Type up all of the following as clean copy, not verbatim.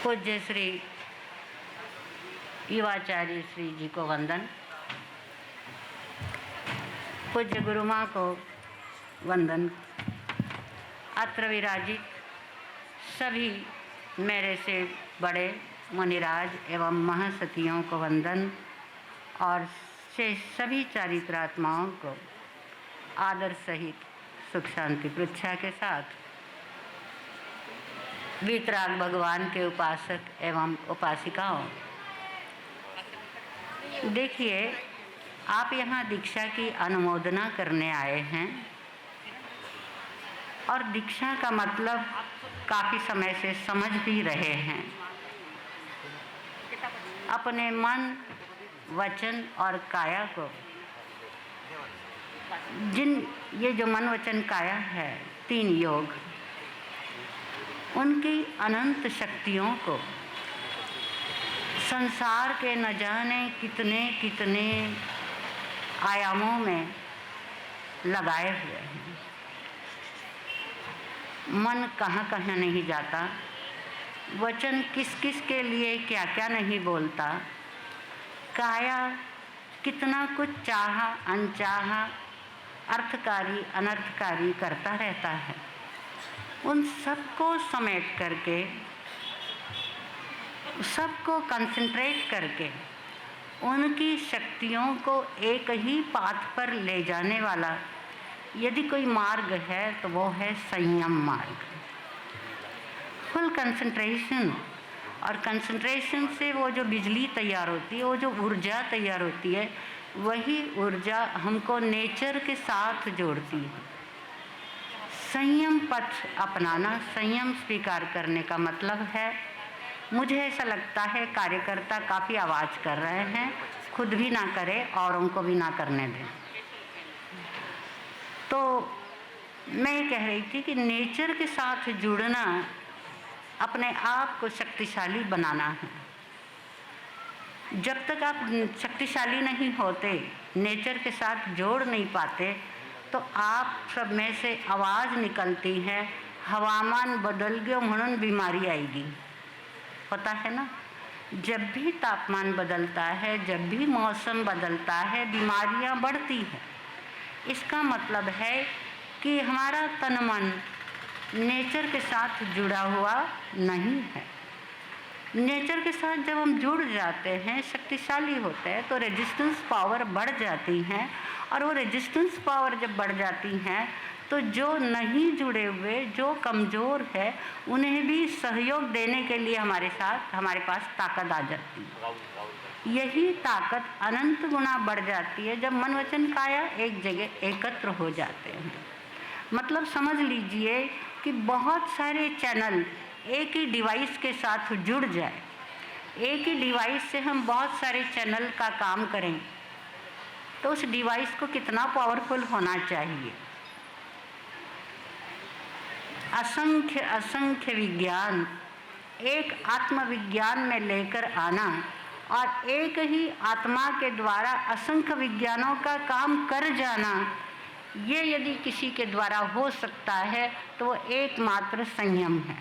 पूज्य श्री युवाचार्य श्री जी को वंदन। पूज्य गुरु माँ को वंदन। अत्र विराजित सभी मेरे से बड़े मुनिराज एवं महासतियों को वंदन और से सभी चारित्रात्माओं को आदर सहित सुख शांति पृच्छा के साथ वीतराग भगवान के उपासक एवं उपासिकाओं, देखिए आप यहाँ दीक्षा की अनुमोदना करने आए हैं और दीक्षा का मतलब काफ़ी समय से समझ भी रहे हैं। अपने मन, वचन और काया को ये जो मन, वचन, काया है, 3 योग, उनकी अनंत शक्तियों को संसार के न जाने कितने कितने आयामों में लगाए हुए हैं। मन कहाँ कहाँ नहीं जाता, वचन किस किस के लिए क्या क्या नहीं बोलता, काया कितना कुछ चाहा अनचाहा, अर्थकारी अनर्थकारी करता रहता है। उन सबको समेट करके, सबको कंसंट्रेट करके उनकी शक्तियों को एक ही पाथ पर ले जाने वाला यदि कोई मार्ग है तो वो है संयम मार्ग। फुल कंसंट्रेशन, और कंसंट्रेशन से वो जो बिजली तैयार होती है, वो जो ऊर्जा तैयार होती है, वही ऊर्जा हमको नेचर के साथ जोड़ती है। संयम पथ अपनाना, संयम स्वीकार करने का मतलब है, मुझे ऐसा लगता है कार्यकर्ता काफ़ी आवाज़ कर रहे हैं, खुद भी ना करें औरों को भी ना करने दें। तो मैं ये कह रही थी कि नेचर के साथ जुड़ना अपने आप को शक्तिशाली बनाना है। जब तक आप शक्तिशाली नहीं होते, नेचर के साथ जोड़ नहीं पाते, तो आप सब में से आवाज़ निकलती है, हवामान बदल गयो म्हणून बीमारी आएगी। पता है ना, जब भी तापमान बदलता है, जब भी मौसम बदलता है, बीमारियां बढ़ती हैं। इसका मतलब है कि हमारा तन मन नेचर के साथ जुड़ा हुआ नहीं है। नेचर के साथ जब हम जुड़ जाते हैं, शक्तिशाली होते हैं, तो रेजिस्टेंस पावर बढ़ जाती हैं, और वो रेजिस्टेंस पावर जब बढ़ जाती हैं तो जो नहीं जुड़े हुए, जो कमज़ोर है, उन्हें भी सहयोग देने के लिए हमारे पास ताकत आ जाती है। यही ताकत अनंत गुना बढ़ जाती है जब मन, वचन, काया एक जगह एकत्र हो जाते हैं। मतलब समझ लीजिए कि बहुत सारे चैनल एक ही डिवाइस के साथ जुड़ जाए, एक ही डिवाइस से हम बहुत सारे चैनल का काम करें, तो उस डिवाइस को कितना पावरफुल होना चाहिए। असंख्य असंख्य विज्ञान एक आत्मविज्ञान में लेकर आना और एक ही आत्मा के द्वारा असंख्य विज्ञानों का काम कर जाना, ये यदि किसी के द्वारा हो सकता है तो वो एकमात्र संयम है।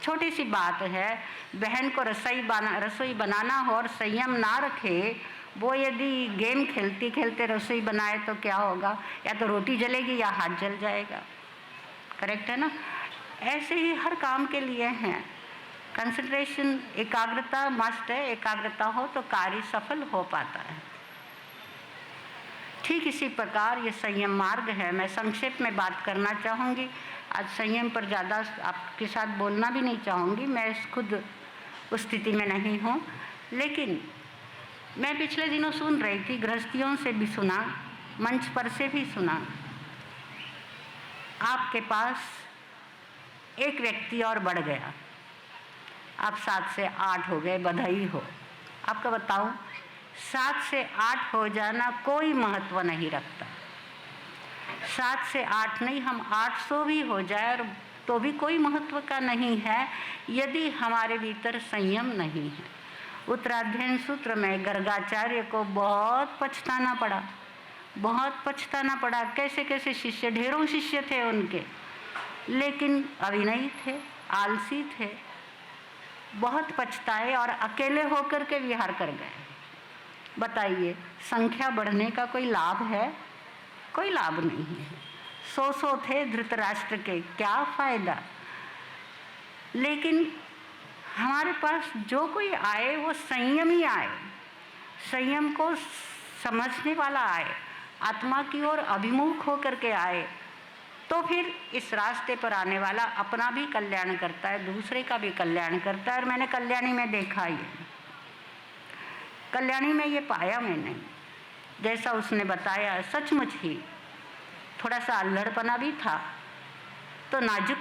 छोटी सी बात है, बहन को रसोई बनाना हो और संयम ना रखे, वो यदि गेम खेलते खेलते रसोई बनाए तो क्या होगा, या तो रोटी जलेगी या हाथ जल जाएगा। करेक्ट है ना। ऐसे ही हर काम के लिए हैं, कंसंट्रेशन, एकाग्रता मस्ट है। एकाग्रता हो तो कार्य सफल हो पाता है। ठीक इसी प्रकार ये संयम मार्ग है। मैं संक्षेप में बात करना चाहूँगी। आज संयम पर ज़्यादा आपके साथ बोलना भी नहीं चाहूँगी, मैं खुद उस स्थिति में नहीं हूँ। लेकिन मैं पिछले दिनों सुन रही थी, गृहस्थियों से भी सुना, मंच पर से भी सुना। आपके पास एक व्यक्ति और बढ़ गया, आप 7 से 8 हो गए, बधाई हो। आपको बताऊं, 7 से 8 हो जाना कोई महत्व नहीं रखता। 7 से 8 नहीं, हम 800 भी हो जाए तो भी कोई महत्व का नहीं है यदि हमारे भीतर संयम नहीं है। उत्तराध्ययन सूत्र में गर्गाचार्य को बहुत पछताना पड़ा, बहुत पछताना पड़ा। कैसे कैसे शिष्य, ढेरों शिष्य थे उनके, लेकिन अविनयी थे, आलसी थे, बहुत पछताए और अकेले होकर के विहार कर गए। बताइए, संख्या बढ़ने का कोई लाभ है? कोई लाभ नहीं है। 100 थे धृतराष्ट्र के, क्या फायदा। लेकिन हमारे पास जो कोई आए वो संयमी आए, संयम को समझने वाला आए, आत्मा की ओर अभिमुख होकर के आए, तो फिर इस रास्ते पर आने वाला अपना भी कल्याण करता है, दूसरे का भी कल्याण करता है। और मैंने कल्याणी में देखा, ये कल्याणी में ये पाया मैंने, जैसा उसने बताया सचमुच ही थोड़ा सा अल्हड़पना भी था, तो नाजुक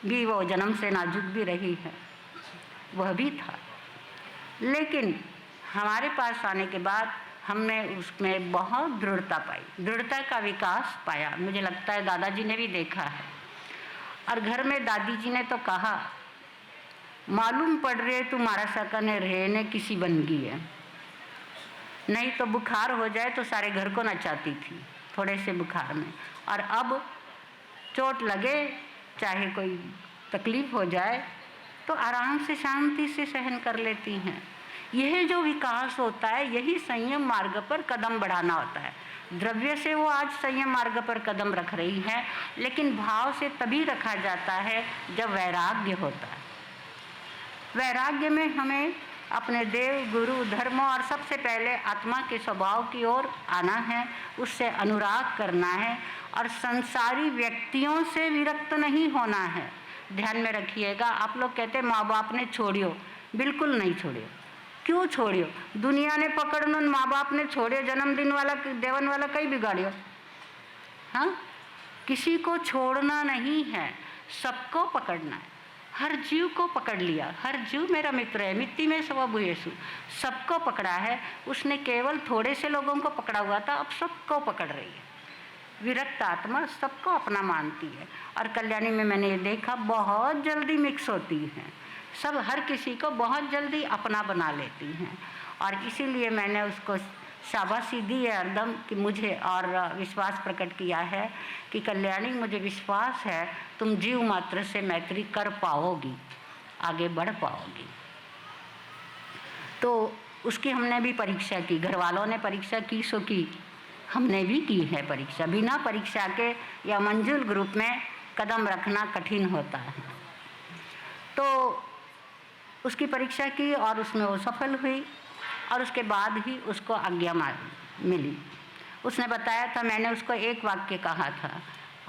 भी, वो जन्म से नाजुक भी रही है, वह भी था। लेकिन हमारे पास आने के बाद हमने उसमें बहुत दृढ़ता पाई, दृढ़ता का विकास पाया। मुझे लगता है दादाजी ने भी देखा है। और घर में दादी जी ने तो कहा, मालूम पड़ रहे तुम्हारा सकने रहने किसी बन गई है, नहीं तो बुखार हो जाए तो सारे घर को नचाती थी थोड़े से बुखार में। और अब चोट लगे, चाहे कोई तकलीफ हो जाए, तो आराम से शांति से सहन कर लेती हैं। यह जो विकास होता है, यही संयम मार्ग पर कदम बढ़ाना होता है। द्रव्य से वो आज संयम मार्ग पर कदम रख रही है, लेकिन भाव से तभी रखा जाता है जब वैराग्य होता है। वैराग्य में हमें अपने देव, गुरु, धर्म और सबसे पहले आत्मा के स्वभाव की ओर आना है, उससे अनुराग करना है और संसारी व्यक्तियों से विरक्त नहीं होना है। ध्यान में रखिएगा, आप लोग कहते माँ बाप ने छोड़ियो, बिल्कुल नहीं छोड़ियो। क्यों छोड़ियो? दुनिया ने पकड़नो, माँ बाप ने छोड़ियो, जन्मदिन वाला देवन वाला कहीं बिगाड़ियो। हाँ, किसी को छोड़ना नहीं है, सबको पकड़ना है। हर जीव को पकड़ लिया, हर जीव मेरा मित्र है, मिट्टी में स्वभूयेषु, सबको पकड़ा है। उसने केवल थोड़े से लोगों को पकड़ा हुआ था, अब सबको पकड़ रही है। विरक्त आत्मा सबको अपना मानती है। और कल्याणी में मैंने ये देखा, बहुत जल्दी मिक्स होती हैं, सब हर किसी को बहुत जल्दी अपना बना लेती हैं। और इसीलिए मैंने उसको शाबाशी दी है हरदम कि मुझे, और विश्वास प्रकट किया है कि कल्याणी, मुझे विश्वास है तुम जीव मात्र से मैत्री कर पाओगी, आगे बढ़ पाओगी। तो उसकी हमने भी परीक्षा की, घर वालों ने परीक्षा की सो की, हमने भी की है परीक्षा। बिना परीक्षा के या मंजुल ग्रुप में कदम रखना कठिन होता है। तो उसकी परीक्षा की और उसमें वो सफल हुई, और उसके बाद ही उसको आज्ञा मिली। उसने बताया था, मैंने उसको एक वाक्य कहा था,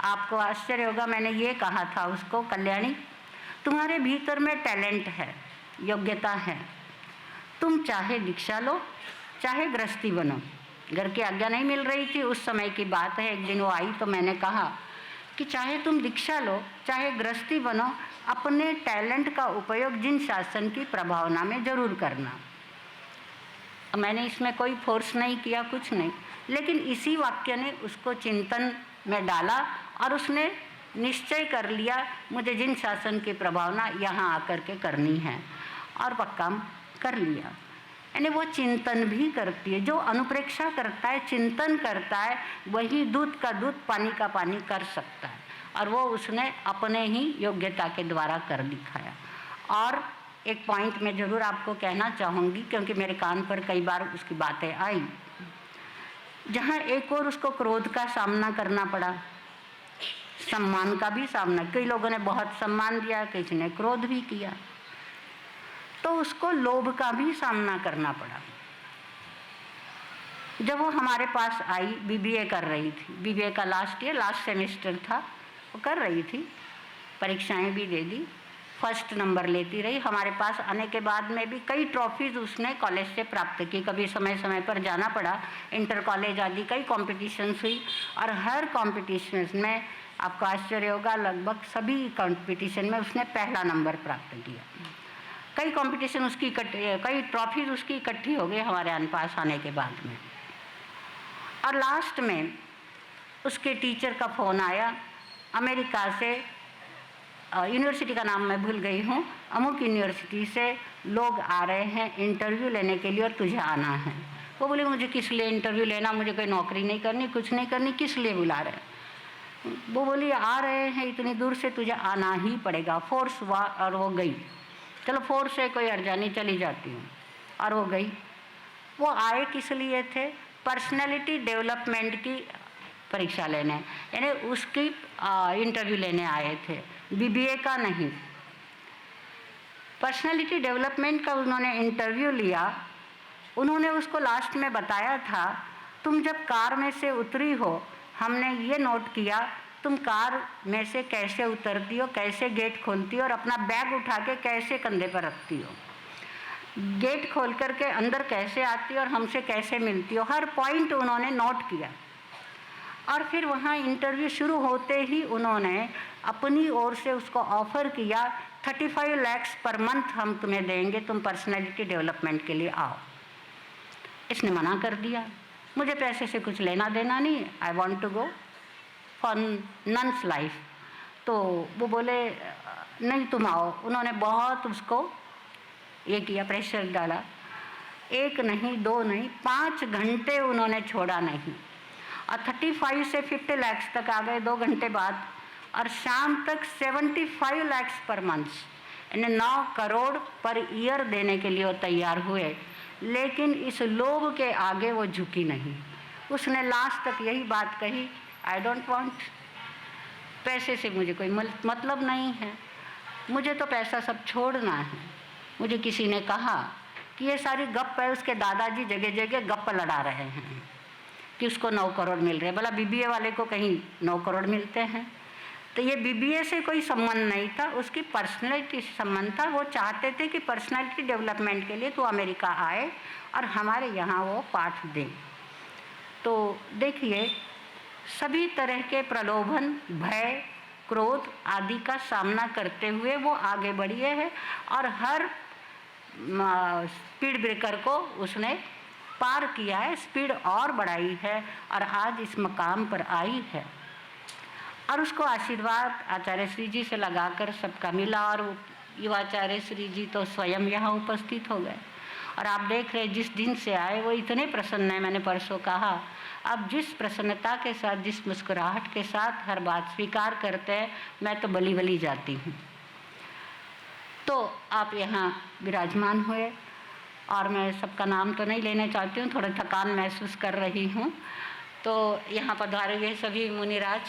आपको आश्चर्य होगा, मैंने ये कहा था उसको, कल्याणी तुम्हारे भीतर में टैलेंट है, योग्यता है, तुम चाहे दीक्षा लो चाहे गृहस्थी बनो। घर की आज्ञा नहीं मिल रही थी, उस समय की बात है। एक दिन वो आई तो मैंने कहा कि चाहे तुम दीक्षा लो चाहे गृहस्थी बनो, अपने टैलेंट का उपयोग जिन शासन की प्रभावना में जरूर करना। मैंने इसमें कोई फोर्स नहीं किया, कुछ नहीं, लेकिन इसी वाक्य ने उसको चिंतन में डाला और उसने निश्चय कर लिया, मुझे जिन शासन की प्रभावना यहाँ आकर के करनी है, और पक्का कर लिया। यानी वो चिंतन भी करती है, जो अनुप्रेक्षा करता है, चिंतन करता है, वही दूध का दूध, पानी का पानी कर सकता है। और वो उसने अपने ही योग्यता के द्वारा कर दिखाया। और एक पॉइंट मैं ज़रूर आपको कहना चाहूँगी, क्योंकि मेरे कान पर कई बार उसकी बातें आई, जहाँ एक और उसको क्रोध का सामना करना पड़ा, सम्मान का भी सामना, कई लोगों ने बहुत सम्मान दिया, किसी ने क्रोध भी किया, तो उसको लोभ का भी सामना करना पड़ा। जब वो हमारे पास आई, बीबीए कर रही थी, बीबीए का लास्ट सेमेस्टर था, वो कर रही थी, परीक्षाएं भी दे दी, फर्स्ट नंबर लेती रही। हमारे पास आने के बाद में भी कई ट्रॉफीज़ उसने कॉलेज से प्राप्त की, कभी समय समय पर जाना पड़ा, इंटर कॉलेज आदि कई कॉम्पिटिशन्स हुई, और हर कॉम्पिटिशन में आपको आश्चर्य होगा, लगभग सभी कॉम्पिटिशन में उसने पहला नंबर प्राप्त किया। कई कंपटीशन उसकी कई ट्रॉफीज उसकी इकट्ठी हो गई हमारे पास आने के बाद में। और लास्ट में उसके टीचर का फ़ोन आया अमेरिका से, यूनिवर्सिटी का नाम मैं भूल गई हूँ, अमुक यूनिवर्सिटी से लोग आ रहे हैं इंटरव्यू लेने के लिए और तुझे आना है। वो बोले मुझे किस लिए इंटरव्यू लेना, मुझे कोई नौकरी नहीं करनी, कुछ नहीं करनी, किस लिए बुला रहे हैं? वो बोली आ रहे हैं इतनी दूर से, तुझे आना ही पड़ेगा, फोर्स हुआ और वो गई। चलो 4 से कोई अर्जा नहीं, चली जाती हूँ। और वो गई। वो आए किस लिए थे? पर्सनैलिटी डेवलपमेंट की परीक्षा लेने, यानी उसकी इंटरव्यू लेने आए थे, बीबीए का नहीं। पर्सनैलिटी डेवलपमेंट का उन्होंने इंटरव्यू लिया। उन्होंने उसको लास्ट में बताया था, तुम जब कार में से उतरी हो, हमने ये नोट किया तुम कार में से कैसे उतरती हो, कैसे गेट खोलती हो और अपना बैग उठा के कैसे कंधे पर रखती हो, गेट खोल करके अंदर कैसे आती हो और हमसे कैसे मिलती हो, हर पॉइंट उन्होंने नोट किया। और फिर वहाँ इंटरव्यू शुरू होते ही उन्होंने अपनी ओर से उसको ऑफ़र किया 35 लाख पर मंथ हम तुम्हें देंगे, तुम पर्सनैलिटी डेवलपमेंट के लिए आओ। इसने मना कर दिया, मुझे पैसे से कुछ लेना देना नहीं, I want to go for nuns life. तो वो बोले नहीं तुम आओ। उन्होंने बहुत उसको ये किया, प्रेशर डाला। 1 नहीं 2 नहीं 5 घंटे उन्होंने छोड़ा नहीं, और 35 से 50 लाख तक आ गए 2 घंटे बाद। और शाम तक 75 लाख पर मंथ, यानी 9 करोड़ पर ईयर देने के लिए वो तैयार हुए। लेकिन इस लोभ के आगे वो झुकी नहीं। उसने लास्ट तक यही बात कही, आई डोंट वांट, पैसे से मुझे कोई मतलब नहीं है, मुझे तो पैसा सब छोड़ना है। मुझे किसी ने कहा कि ये सारी गप है, उसके दादाजी जगह जगह गप लड़ा रहे हैं कि उसको 9 करोड़ मिल रहे हैं। भला बीबीए वाले को कहीं 9 करोड़ मिलते हैं? तो ये बीबीए से कोई संबंध नहीं था, उसकी पर्सनैलिटी से संबंध था। वो चाहते थे कि पर्सनैलिटी डेवलपमेंट के लिए तो अमेरिका आए और हमारे यहाँ वो पाठ दें। तो देखिए, सभी तरह के प्रलोभन, भय, क्रोध आदि का सामना करते हुए वो आगे बढ़ी है और हर स्पीड ब्रेकर को उसने पार किया है, स्पीड और बढ़ाई है और आज इस मकाम पर आई है। और उसको आशीर्वाद आचार्य श्री जी से लगाकर सबका मिला और युवाचार्य श्री जी तो स्वयं यहाँ उपस्थित हो गए। और आप देख रहे जिस दिन से आए वो इतने प्रसन्न हैं। मैंने परसों कहा, अब जिस प्रसन्नता के साथ, जिस मुस्कुराहट के साथ हर बात स्वीकार करते हैं, मैं तो बली बली जाती हूँ। तो आप यहाँ विराजमान हुए और मैं सबका नाम तो नहीं लेने चाहती हूँ, थोड़ा थकान महसूस कर रही हूँ। तो यहाँ पधारे हुए सभी मुनिराज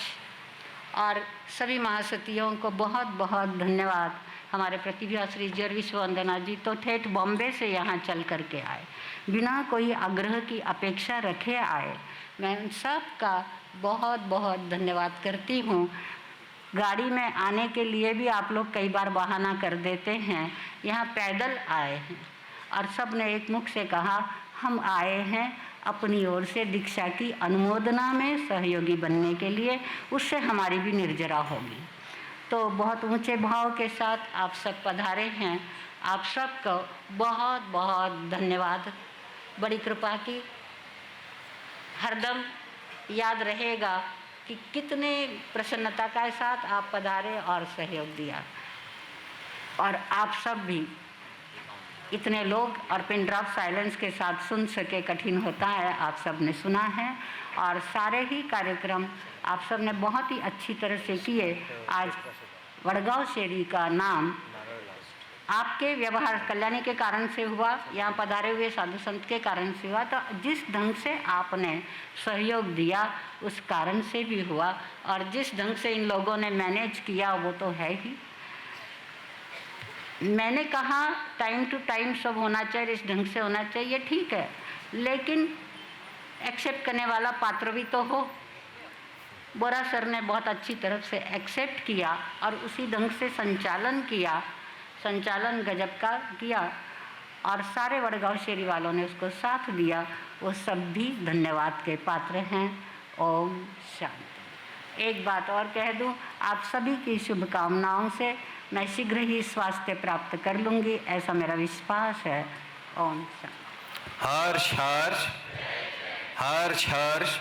और सभी महासतियों को बहुत बहुत धन्यवाद। हमारे प्रतिभा श्री जी और विश्ववंदना जी तो ठेठ बॉम्बे से यहाँ चल कर के आए, बिना कोई आग्रह की अपेक्षा रखे आए। मैं उन सब का बहुत बहुत धन्यवाद करती हूँ। गाड़ी में आने के लिए भी आप लोग कई बार बहाना कर देते हैं, यहाँ पैदल आए हैं और सब ने एक मुख से कहा हम आए हैं अपनी ओर से दीक्षा की अनुमोदना में सहयोगी बनने के लिए, उससे हमारी भी निर्जरा होगी। तो बहुत ऊंचे भाव के साथ आप सब पधारे हैं, आप सबको बहुत बहुत धन्यवाद। बड़ी कृपा की, हरदम याद रहेगा कि कितने प्रसन्नता के साथ आप पधारे और सहयोग दिया। और आप सब भी इतने लोग और पिन ड्रॉप साइलेंस के साथ सुन सके कठिन होता है, आप सब ने सुना है और सारे ही कार्यक्रम आप सब ने बहुत ही अच्छी तरह से किए। आज वडगांव शेरी का नाम आपके व्यवहार कल्याणी के कारण से हुआ, यहाँ पधारे हुए साधु संत के कारण से हुआ। तो जिस ढंग से आपने सहयोग दिया उस कारण से भी हुआ, और जिस ढंग से इन लोगों ने मैनेज किया वो तो है ही। मैंने कहा टाइम टू टाइम सब होना चाहिए, इस ढंग से होना चाहिए, ठीक है, लेकिन एक्सेप्ट करने वाला पात्र भी तो हो। बोरा सर ने बहुत अच्छी तरह से एक्सेप्ट किया और उसी ढंग से संचालन किया, संचालन गजब का किया और सारे वडगांव शेरी वालों ने उसको साथ दिया। वो सब भी धन्यवाद के पात्र हैं। ओम शांति। एक बात और कह दूं, आप सभी की शुभकामनाओं से मैं शीघ्र ही स्वास्थ्य प्राप्त कर लूँगी, ऐसा मेरा विश्वास है। ओम शांति। हर्ष हर्ष हर्ष हर्ष।